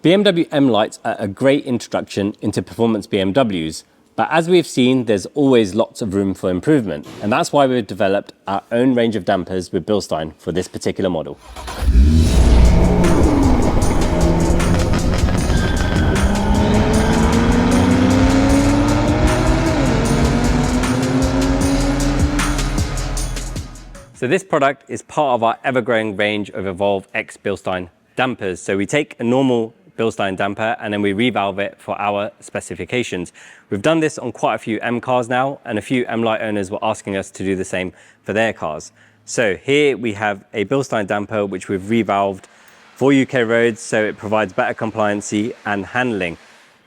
BMW M-Lites are a great introduction into performance BMWs, but as we've seen, there's always lots of room for improvement, and that's why we've developed our own range of dampers with Bilstein for this particular model. So this product is part of our ever-growing range of Evolve X Bilstein dampers. So we take a normal Bilstein damper and then we revalve it for our specifications. We've done this on quite a few M cars now, and a few M-Lite owners were asking us to do the same for their cars. So here we have a Bilstein damper which we've revalved for UK roads, so it provides better compliancy and handling.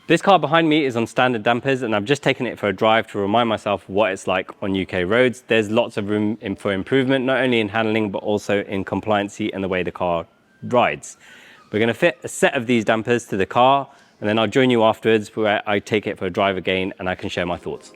This car behind me is on standard dampers, and I've just taken it for a drive to remind myself what it's like on UK roads. There's lots of room for improvement, not only in handling but also in compliancy and the way the car rides. We're going to fit a set of these dampers to the car, and then I'll join you afterwards where I take it for a drive again and I can share my thoughts.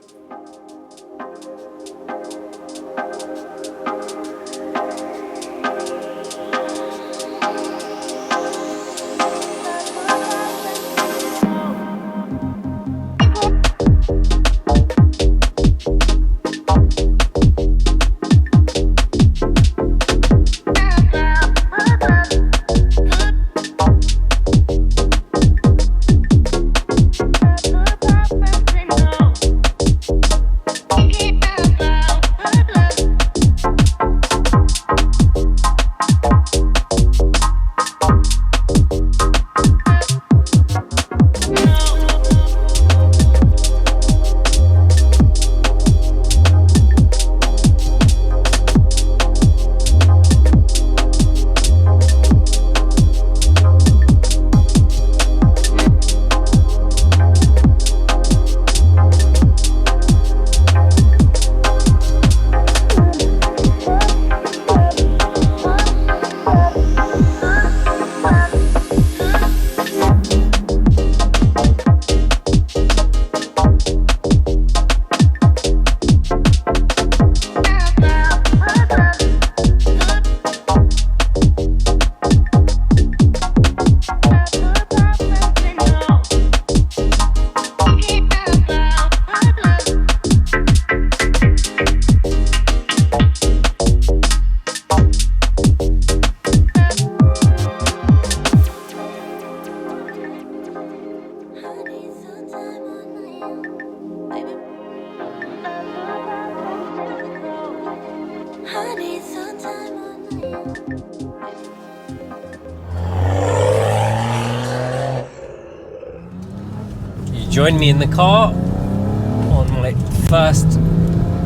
Join me in the car on my first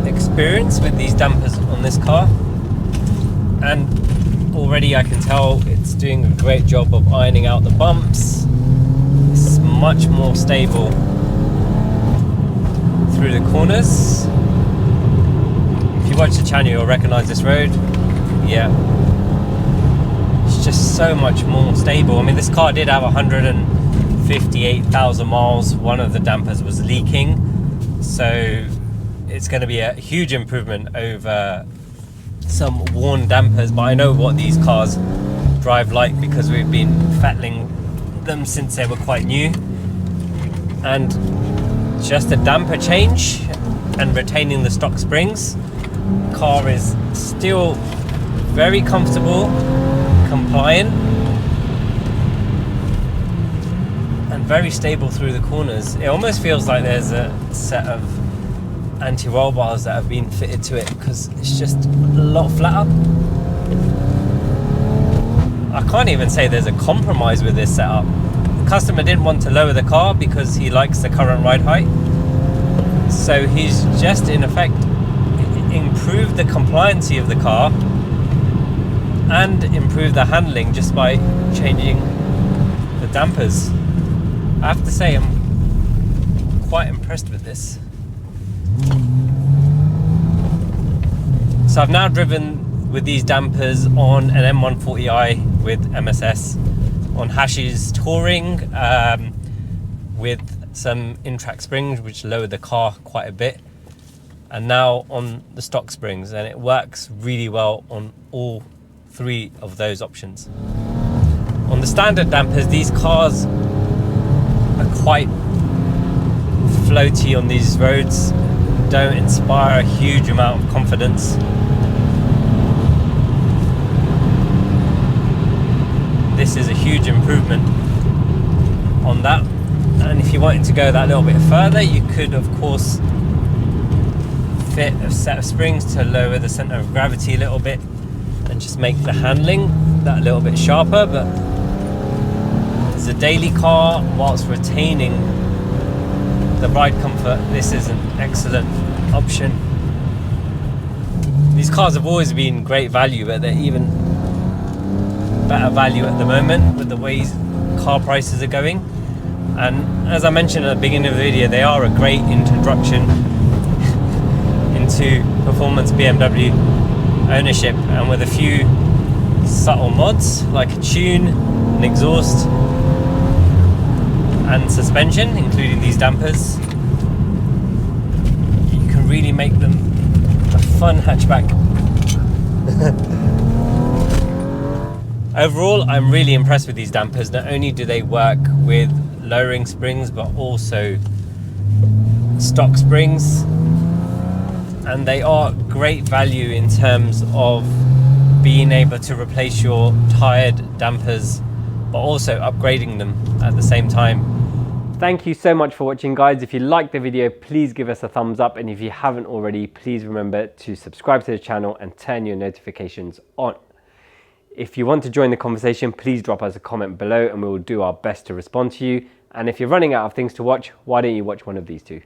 experience with these dampers on this car, and already I can tell it's doing a great job of ironing out the bumps. It's much more stable through the corners. If you watch the channel, you'll recognize this road. Yeah, it's just so much more stable. I mean, this car did have 158,000 miles. One of the dampers was leaking, so it's going to be a huge improvement over some worn dampers, but I know what these cars drive like because we've been fettling them since they were quite new, and just a damper change and retaining the stock springs, car is still very comfortable, compliant, and very stable through the corners. It almost feels like there's a set of anti-roll bars that have been fitted to it because it's just a lot flatter. I can't even say there's a compromise with this setup. The customer didn't want to lower the car because he likes the current ride height, so he's just in effect improved the compliancy of the car and improved the handling just by changing the dampers. I have to say I'm quite impressed with this. So I've now driven with these dampers on an M140i with MSS, on Hash's Touring with some in-track springs which lowered the car quite a bit, and now on the stock springs, and it works really well on all three of those options. On the standard dampers, these cars are quite floaty on these roads, don't inspire a huge amount of confidence. This is a huge improvement on that. And if you wanted to go that little bit further, you could of course fit a set of springs to lower the center of gravity a little bit and just make the handling that little bit sharper. But as a daily car, whilst retaining the ride comfort, this is an excellent option. These cars have always been great value, but they're even better value at the moment with the way car prices are going. And as I mentioned at the beginning of the video, they are a great introduction into performance BMW ownership, and with a few subtle mods like a tune, an exhaust and suspension, including these dampers, you can really make them a fun hatchback. Overall, I'm really impressed with these dampers. Not only do they work with lowering springs, but also stock springs, and they are great value in terms of being able to replace your tired dampers, but also upgrading them at the same time. Thank you so much for watching, guys. If you liked the video, please give us a thumbs up, and if you haven't already, please remember to subscribe to the channel and turn your notifications on. If you want to join the conversation, please drop us a comment below and we will do our best to respond to you. And if you're running out of things to watch, why don't you watch one of these two?